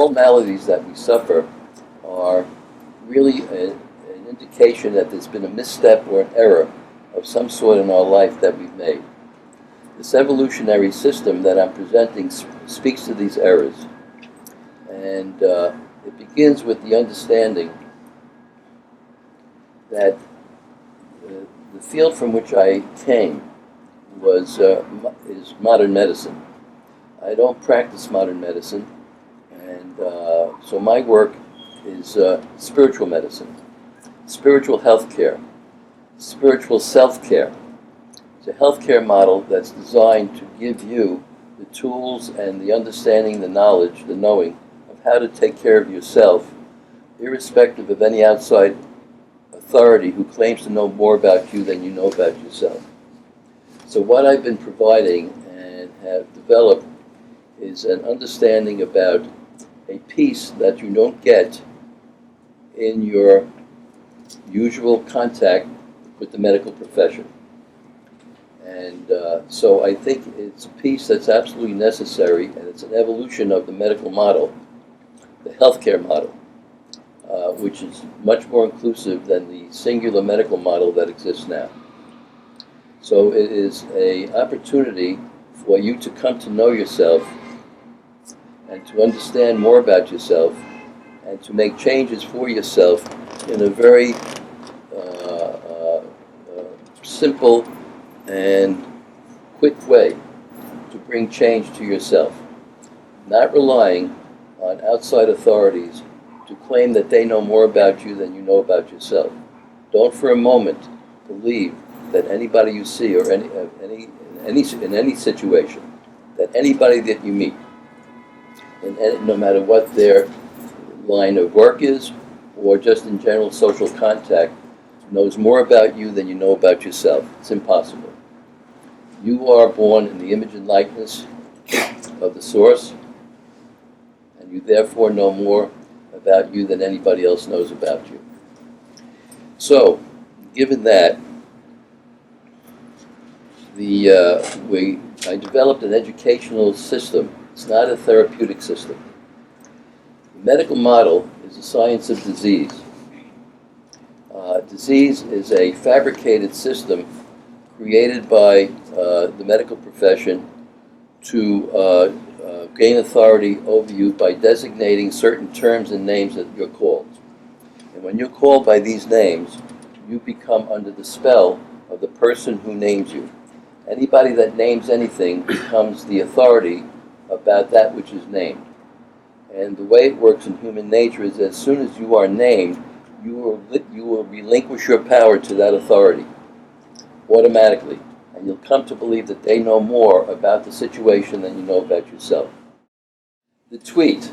all maladies that we suffer are really an indication that there's been a misstep or an error of some sort in our life that we've made. This evolutionary system that I'm presenting speaks to these errors, and it begins with the understanding that the field from which I came is modern medicine. I don't practice modern medicine, and so my work is spiritual medicine, spiritual health care, spiritual self-care. It's a healthcare model that's designed to give you the tools and the understanding, the knowledge, the knowing of how to take care of yourself, irrespective of any outside authority who claims to know more about you than you know about yourself. So what I've been providing and have developed is an understanding about a peace that you don't get in your usual contact with the medical profession. And so I think it's a piece that's absolutely necessary, and it's an evolution of the medical model, the healthcare model, which is much more inclusive than the singular medical model that exists now. So it is an opportunity for you to come to know yourself and to understand more about yourself and to make changes for yourself in a very simple and quick way to bring change to yourself, not relying on outside authorities to claim that they know more about you than you know about yourself. Don't for a moment believe that anybody you see or in any situation, that anybody that you meet, and no matter what their line of work is or just in general social contact, knows more about you than you know about yourself. It's impossible. You are born in the image and likeness of the source, and you therefore know more about you than anybody else knows about you. So, given that, I developed an educational system. It's not a therapeutic system. The medical model is a science of disease. Disease is a fabricated system created by the medical profession to gain authority over you by designating certain terms and names that you're called. And when you're called by these names, you become under the spell of the person who names you. Anybody that names anything becomes the authority about that which is named. And the way it works in human nature is as soon as you are named, you will relinquish your power to that authority automatically. And you'll come to believe that they know more about the situation than you know about yourself. The tweet,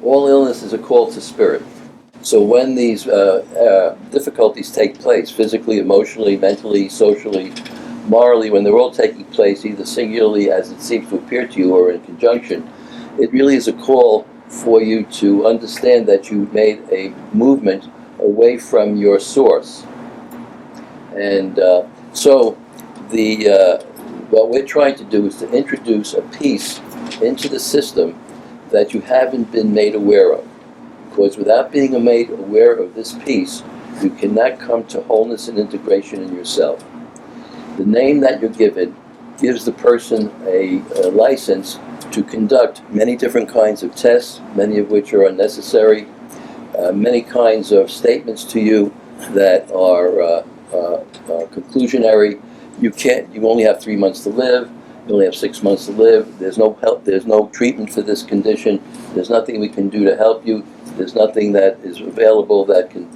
all illness is a call to spirit. So when these difficulties take place, physically, emotionally, mentally, socially, morally, when they're all taking place either singularly as it seems to appear to you or in conjunction, it really is a call for you to understand that you made a movement away from your source. And so what we're trying to do is to introduce a piece into the system that you haven't been made aware of. Because without being made aware of this piece, you cannot come to wholeness and integration in yourself. The name that you're given gives the person a license to conduct many different kinds of tests, many of which are unnecessary, many kinds of statements to you that are conclusionary. You only have 3 months to live. You only have 6 months to live. There's no help. There's no treatment for this condition. There's nothing we can do to help you. There's nothing that is available that can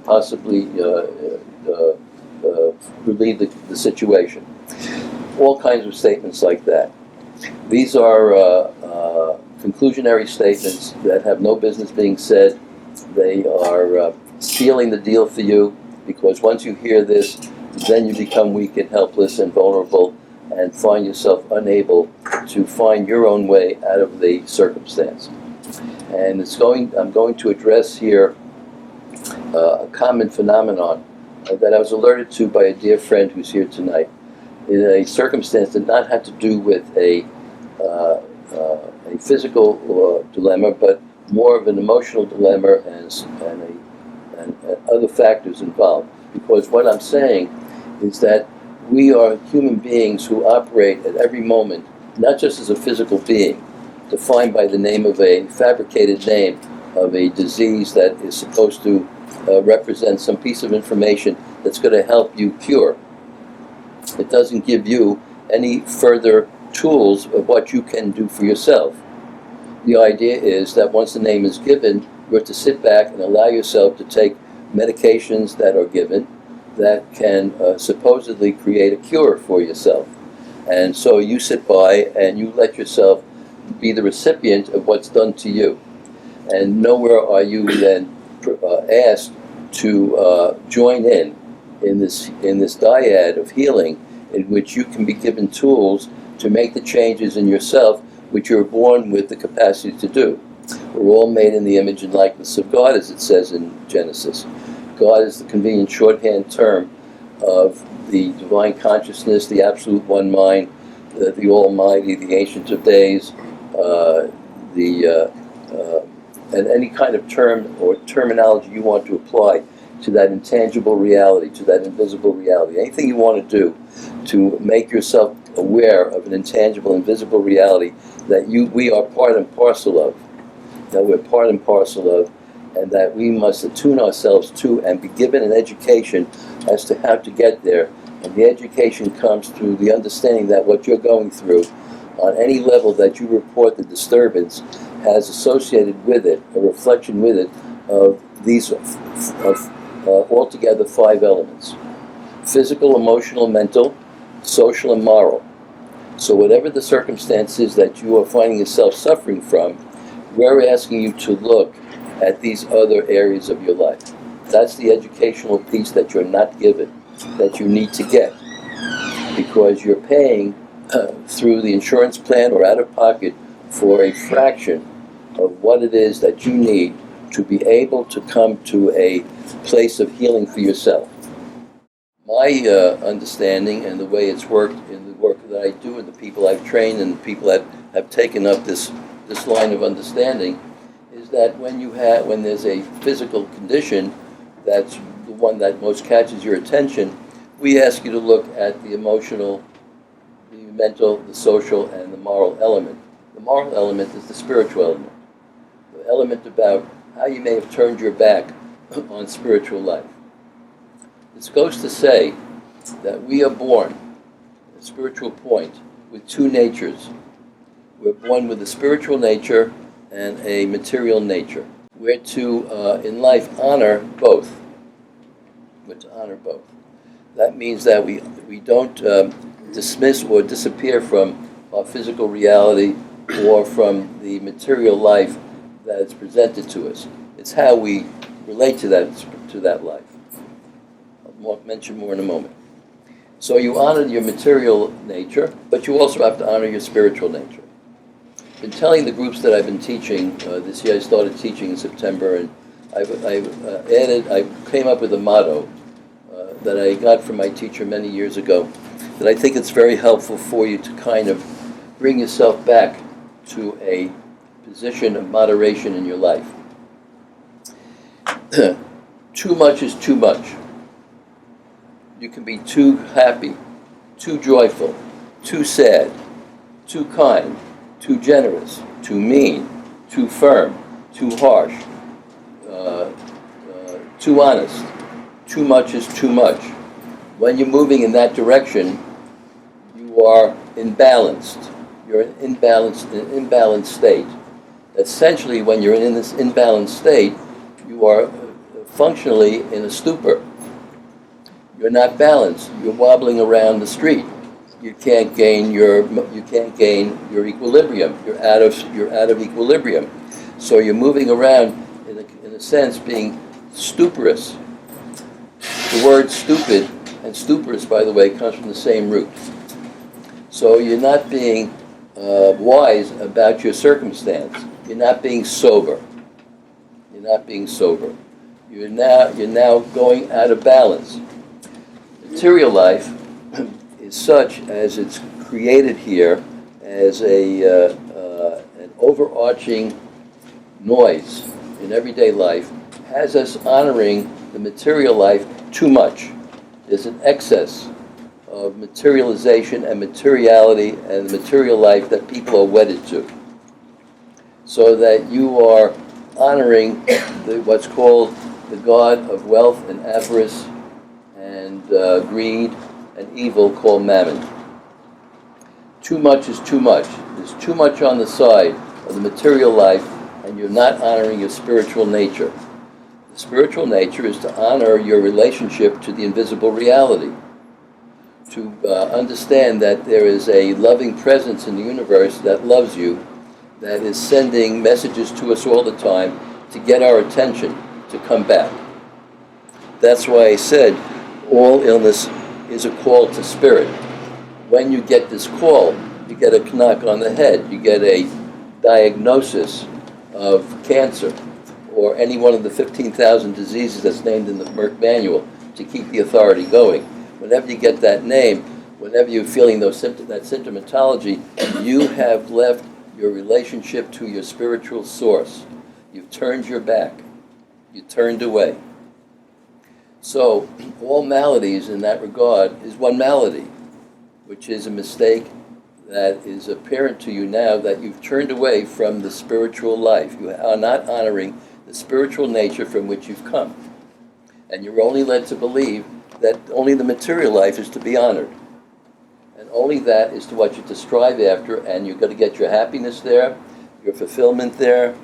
possibly relieve the situation. All kinds of statements like that. These are conclusionary statements that have no business being said. They are sealing the deal for you, because once you hear this, then you become weak and helpless and vulnerable and find yourself unable to find your own way out of the circumstance. And I'm going to address here a common phenomenon that I was alerted to by a dear friend who's here tonight, in a circumstance that did not have to do with a physical dilemma, but more of an emotional dilemma and other factors involved. Because what I'm saying is that we are human beings who operate at every moment, not just as a physical being, defined by the name of a fabricated name of a disease that is supposed to represent some piece of information that's going to help you cure. It doesn't give you any further tools of what you can do for yourself. The idea is that once the name is given, you're to sit back and allow yourself to take medications that are given that can supposedly create a cure for yourself. And so you sit by and you let yourself be the recipient of what's done to you. And nowhere are you then asked to join in this dyad of healing in which you can be given tools to make the changes in yourself which you're born with the capacity to do. We're all made in the image and likeness of God, as it says in Genesis. God is the convenient shorthand term of the divine consciousness, the absolute one mind, the Almighty, the Ancient of Days, and any kind of term or terminology you want to apply to that intangible reality, to that invisible reality. Anything you want to do to make yourself aware of an intangible, invisible reality that we are part and parcel of, and that we must attune ourselves to and be given an education as to how to get there. And the education comes through the understanding that what you're going through, on any level that you report the disturbance, has associated with it, a reflection with it, of these altogether 5 elements: physical, emotional, mental, social, and moral. So whatever the circumstances that you are finding yourself suffering from, we're asking you to look at these other areas of your life. That's the educational piece that you're not given, that you need to get, because you're paying through the insurance plan or out of pocket for a fraction of what it is that you need to be able to come to a place of healing for yourself. My understanding and the way it's worked in the work that I do and the people I've trained and the people that have taken up this line of understanding is that when there's a physical condition that's the one that most catches your attention, we ask you to look at the emotional, the mental, the social, and the moral element. The moral element is the spiritual element. The element about how you may have turned your back on spiritual life. This goes to say that we are born, at a spiritual point, with 2 natures. We're born with a spiritual nature and a material nature. We're to, in life, honor both. We're to honor both. That means that we don't dismiss or disappear from our physical reality or from the material life that is presented to us. It's how we relate to that life. I'll mention more in a moment. So you honor your material nature, but you also have to honor your spiritual nature. I've been telling the groups that I've been teaching, this year I started teaching in September, and I came up with a motto that I got from my teacher many years ago, that I think it's very helpful for you to kind of bring yourself back to a position of moderation in your life. Too much is too much. You can be too happy, too joyful, too sad, too kind, too generous, too mean, too firm, too harsh, too honest. Too much is too much. When you're moving in that direction, you are imbalanced. You're in an imbalanced state. Essentially, when you're in this imbalanced state, you are functionally in a stupor. You're not balanced. You're wobbling around the street. You can't gain your equilibrium. You're out of equilibrium. So you're moving around in a sense being stuporous. The word stupid and stuporous, by the way, comes from the same root. So you're not being wise about your circumstance. You're not being sober. You're not being sober. You're now going out of balance. Material life is such as it's created here as an overarching noise in everyday life has us honoring the material life too much. There's an excess of materialization and materiality and the material life that people are wedded to. So that you are honoring what's called the god of wealth and avarice and greed and evil called mammon. Too much is too much. There's too much on the side of the material life, and you're not honoring your spiritual nature. The spiritual nature is to honor your relationship to the invisible reality, to understand that there is a loving presence in the universe that loves you, that is sending messages to us all the time to get our attention, to come back. That's why I said all illness is a call to spirit. When you get this call, you get a knock on the head, you get a diagnosis of cancer or any one of the 15,000 diseases that's named in the Merck manual to keep the authority going. Whenever you get that name, whenever you're feeling that symptomatology, you have left your relationship to your spiritual source. You've turned your back. You turned away. So all maladies in that regard is one malady, which is a mistake that is apparent to you now that you've turned away from the spiritual life. You are not honoring the spiritual nature from which you've come. And you're only led to believe that only the material life is to be honored. And only that is to what you're to strive after, and you're going to get your happiness there, your fulfillment there,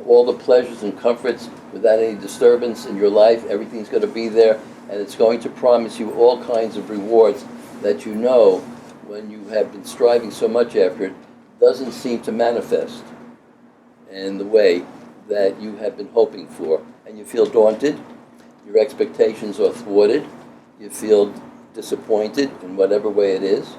all the pleasures and comforts without any disturbance in your life. Everything's going to be there, and it's going to promise you all kinds of rewards that you know, when you have been striving so much after it, doesn't seem to manifest in the way that you have been hoping for. And you feel daunted, your expectations are thwarted, you feel disappointed in whatever way it is,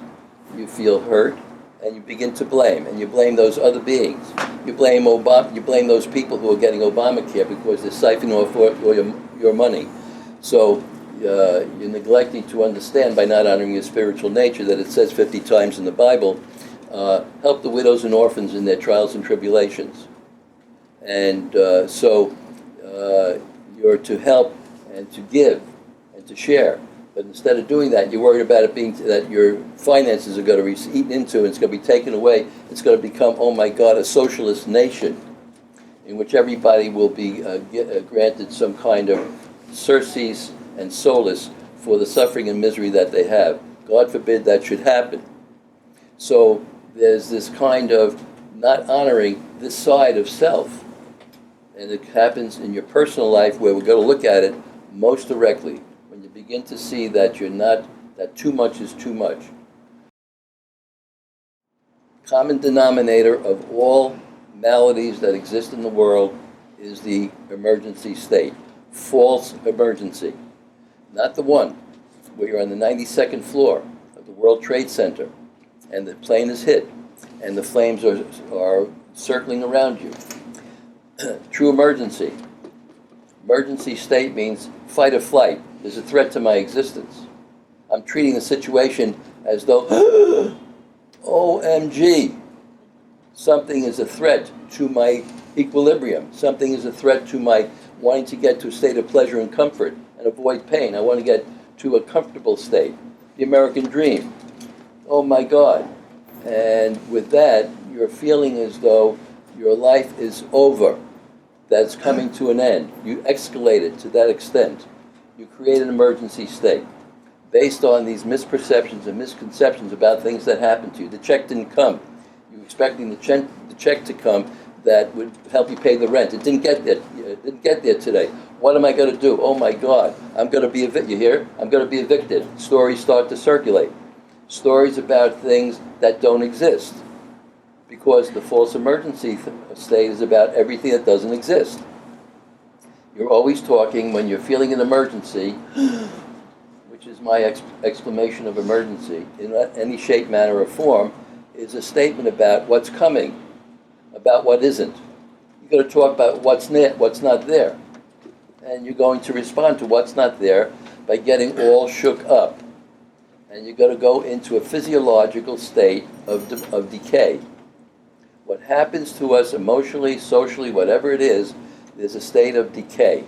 you feel hurt, and you begin to blame, and you blame those other beings. You blame Obama, you blame those people who are getting Obamacare because they're siphoning off all your money. So you're neglecting to understand, by not honoring your spiritual nature, that it says 50 times in the Bible, help the widows and orphans in their trials and tribulations. And so you're to help and to give and to share. But instead of doing that, you're worried about it being that your finances are going to be eaten into and it's going to be taken away. It's going to become, oh my God, a socialist nation in which everybody will be granted some kind of surcease and solace for the suffering and misery that they have. God forbid that should happen. So there's this kind of not honoring this side of self. And it happens in your personal life, where we're going to look at it most directly. When you begin to see that you're not, that too much is too much. Common denominator of all maladies that exist in the world is the emergency state. False emergency. Not the one where you're on the 92nd floor of the World Trade Center and the plane is hit and the flames are circling around you. True emergency. Emergency state means fight or flight. There's a threat to my existence. I'm treating the situation as though, OMG, something is a threat to my equilibrium. Something is a threat to my wanting to get to a state of pleasure and comfort and avoid pain. I want to get to a comfortable state. The American dream. Oh my God. And with that, you're feeling as though your life is over. That's coming to an end. You escalate it to that extent. You create an emergency state based on these misperceptions and misconceptions about things that happened to you. The check didn't come. You were expecting the check to come that would help you pay the rent. It didn't get there. It didn't get there today. What am I going to do? Oh my God, I'm going to be evicted. You hear? I'm going to be evicted. Stories start to circulate. Stories about things that don't exist. Because the false emergency state is about everything that doesn't exist. You're always talking, when you're feeling an emergency, which is my exclamation of emergency, in any shape, manner, or form, is a statement about what's coming, about what isn't. You're going to talk about what's not there. And you're going to respond to what's not there by getting all shook up. And you're going to go into a physiological state of decay. What happens to us emotionally, socially, whatever it is a state of decay.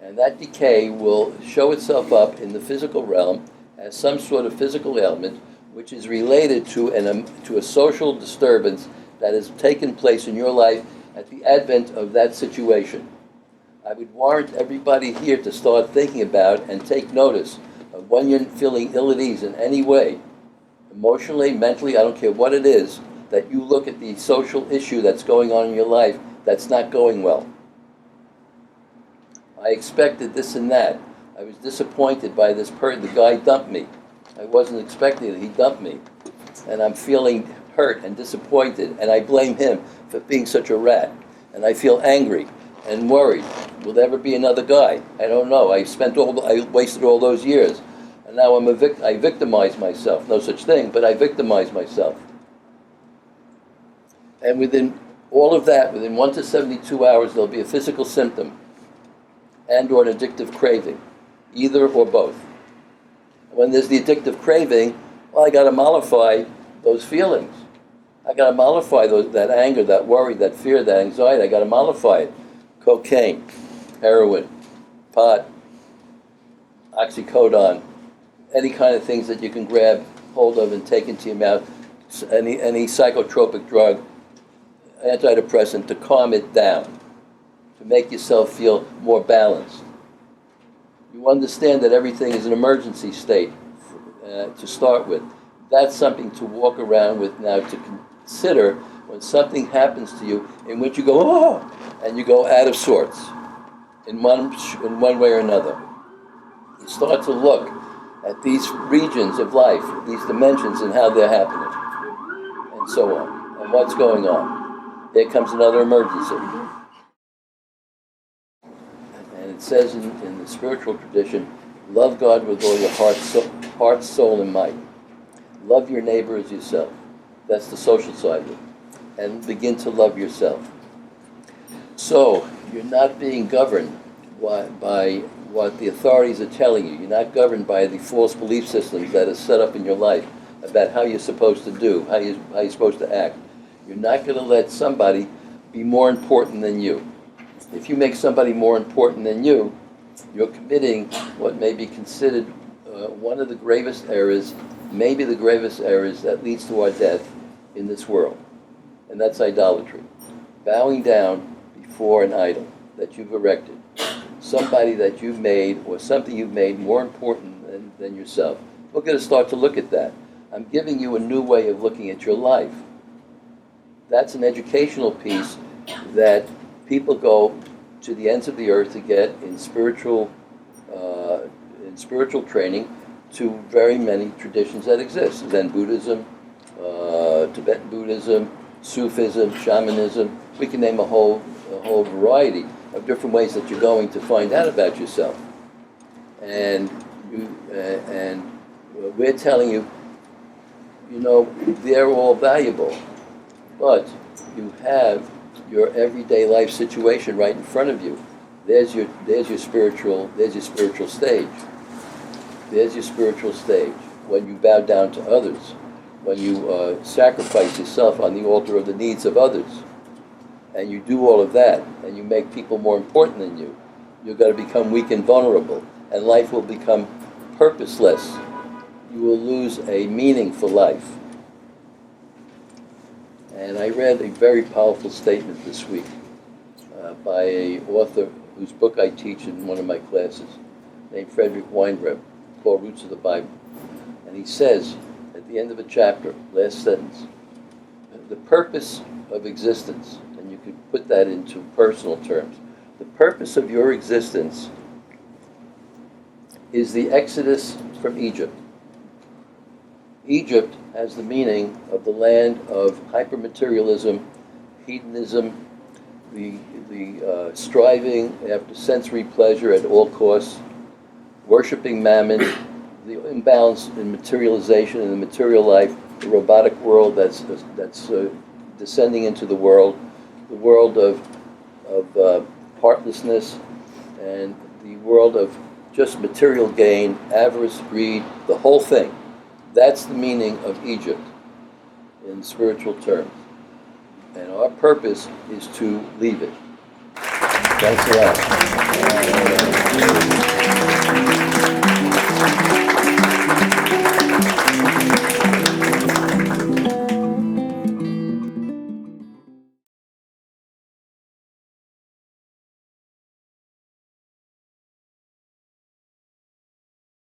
And that decay will show itself up in the physical realm as some sort of physical ailment which is related to a social disturbance that has taken place in your life at the advent of that situation. I would warrant everybody here to start thinking about and take notice of when you're feeling ill at ease in any way, emotionally, mentally, I don't care what it is, that you look at the social issue that's going on in your life that's not going well. I expected this and that. I was disappointed by this person. The guy dumped me. I wasn't expecting it. He dumped me. And I'm feeling hurt and disappointed, and I blame him for being such a rat. And I feel angry and worried. Will there ever be another guy? I don't know. I wasted all those years. And now I victimize myself. No such thing, but I victimize myself. And within all of that, within 1 to 72 hours, there'll be a physical symptom and or an addictive craving, either or both. When there's the addictive craving, well, I got to mollify those feelings. I got to mollify that anger, that worry, that fear, that anxiety. I got to mollify it. Cocaine, heroin, pot, oxycodone, any kind of things that you can grab hold of and take into your mouth, any psychotropic drug, antidepressant to calm it down, to make yourself feel more balanced. You understand that everything is an emergency state to start with. That's something to walk around with now, to consider when something happens to you in which you go, oh, and you go out of sorts in one way or another. You start to look at these regions of life, these dimensions, and how they're happening, and so on, and what's going on. There comes another emergency. And it says in the spiritual tradition, love God with all your heart, soul, and might. Love your neighbor as yourself. That's the social side of it. And begin to love yourself. So, you're not being governed by what the authorities are telling you. You're not governed by the false belief systems that are set up in your life about how you're supposed to do, how you're supposed to act. You're not going to let somebody be more important than you. If you make somebody more important than you, you're committing what may be considered one of the gravest errors, maybe the gravest errors that leads to our death in this world. And that's idolatry. Bowing down before an idol that you've erected. Somebody that you've made or something you've made more important than yourself. We're going to start to look at that. I'm giving you a new way of looking at your life. That's an educational piece that people go to the ends of the earth to get in spiritual training to very many traditions that exist. Zen Buddhism, Tibetan Buddhism, Sufism, shamanism. We can name a whole variety of different ways that you're going to find out about yourself. And we're telling you, they're all valuable, but you have your everyday life situation right in front of you. There's your spiritual stage. There's your spiritual stage. When you bow down to others, when you sacrifice yourself on the altar of the needs of others, and you do all of that, and you make people more important than you, you're going to become weak and vulnerable, and life will become purposeless. You will lose a meaning for life. And I read a very powerful statement this week by an author whose book I teach in one of my classes, named Frederick Weinberg, called Roots of the Bible. And he says, at the end of a chapter, last sentence, the purpose of existence, and you could put that into personal terms, the purpose of your existence is the exodus from Egypt. Egypt has the meaning of the land of hypermaterialism, hedonism, the striving after sensory pleasure at all costs, worshiping mammon, the imbalance in materialization in the material life, the robotic world that's descending into the world of heartlessness, and the world of just material gain, avarice, greed, the whole thing. That's the meaning of Egypt in in spiritual terms. And our purpose is to leave it. Thanks a lot.